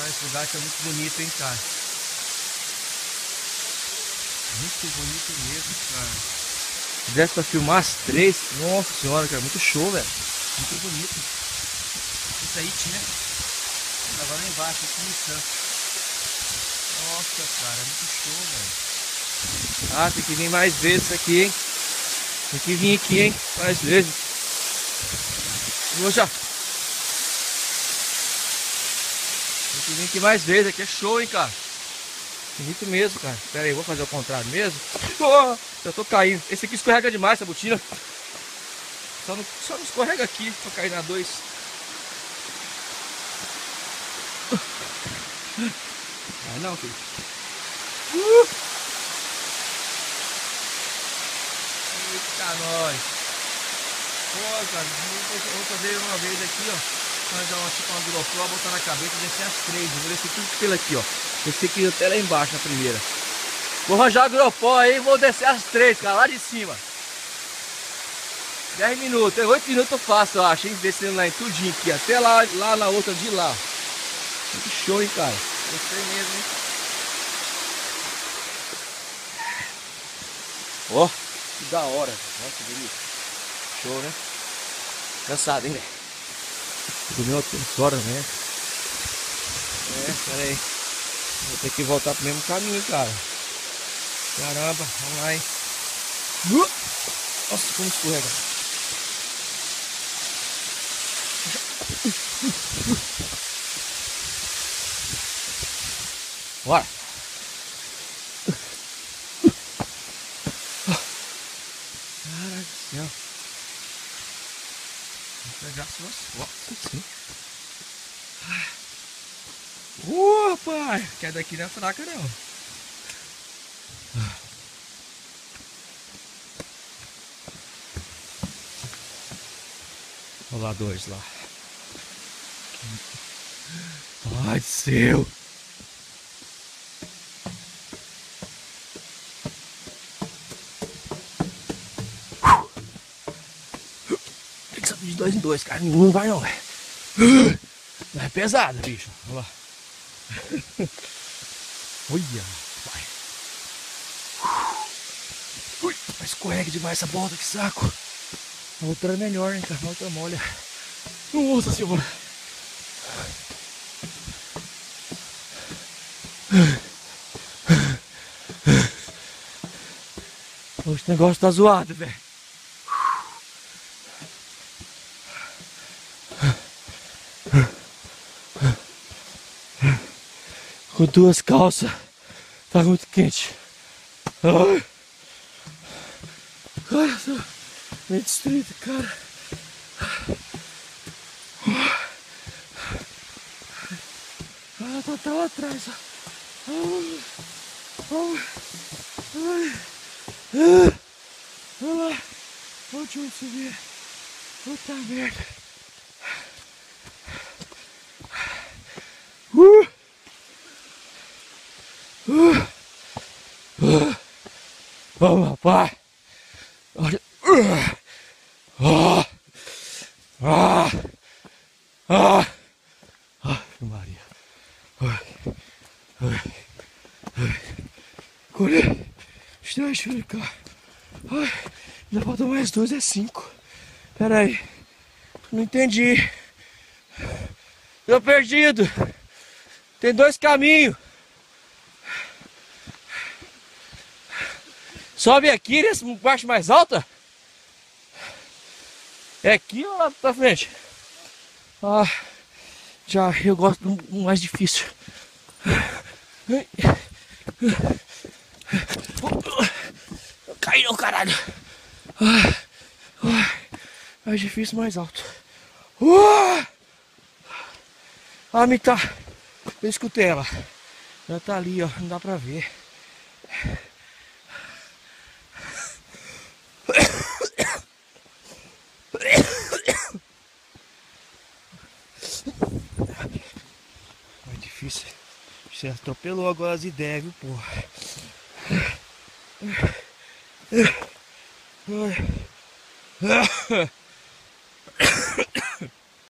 Cara, esse lugar aqui é muito bonito, hein, cara. Muito bonito mesmo, cara. Se desse pra filmar as três, nossa senhora, cara, muito show, velho. Muito bonito. Isso aí tinha. Tava lá embaixo, aqui no canto. Nossa, cara, muito show, velho. Ah, tem que vir mais vezes aqui, hein. Tem que vir aqui, hein, mais vezes. Vou já. Tem que vir aqui mais vezes, aqui é show, hein, cara. Bonito mesmo, cara. Pera aí, vou fazer o contrário mesmo. Oh, eu tô caindo. Esse aqui escorrega demais, essa botina. Só não escorrega aqui, pra cair na 2. Vai não, filho. Eita, nós. Pô, cara, vou fazer uma vez aqui, ó. Fazer uma giroflor, botar na cabeça e descer as 3. Eu vou descer tudo pelo aqui, ó. Descer aqui até lá embaixo na primeira. Vou arranjar a giroflor aí e vou descer as 3, cara, lá de cima. 10 minutos, 8 minutos eu faço, eu acho, hein? Descendo lá em tudinho aqui, até lá na outra de lá. Muito show, hein, cara. Gostei mesmo, hein? Ó, que da hora. Nossa, que bonito. Show, né? Cansado, hein, velho? Dormiu outras horas, né? Pera aí. Vou ter que voltar pro mesmo caminho, cara. Caramba, vamos lá, hein? Nossa, como escorrega. Bora! Caraca do céu. Vou pegar suas fotos assim. Pai! Que daqui não é fraca, não. Olha lá, 2 lá. Ai, do céu! Tem que saber de 2 em 2, cara. Não vai não, velho. É pesado, bicho. Olha lá. Olha, vai. Ui, escorrega demais essa volta, que saco. A outra é melhor, hein, cara. A outra molha. Nossa senhora. Esse negócio tá zoado, velho. Com 2 calças. Tá muito quente. Ai. Ai, eu tô meio destruído, cara. Ah, tá lá atrás, ó. Olha lá. Onde eu subir? Puta merda. Vamos, rapaz. Olha. Maria. Colher. Deixa eu cá. Ainda falta mais 2, é 5. Pera aí. Não entendi. Tô perdido. Tem 2 caminhos. Sobe aqui nessa parte mais alta? É aqui ou lá pra frente? Já eu gosto do mais difícil. Cai não, caralho. Mais difícil, mais alto. Me tá. Eu escutei ela. Ela tá ali, ó. Não dá pra ver. Mais difícil. Você atropelou agora as ideias, viu, porra?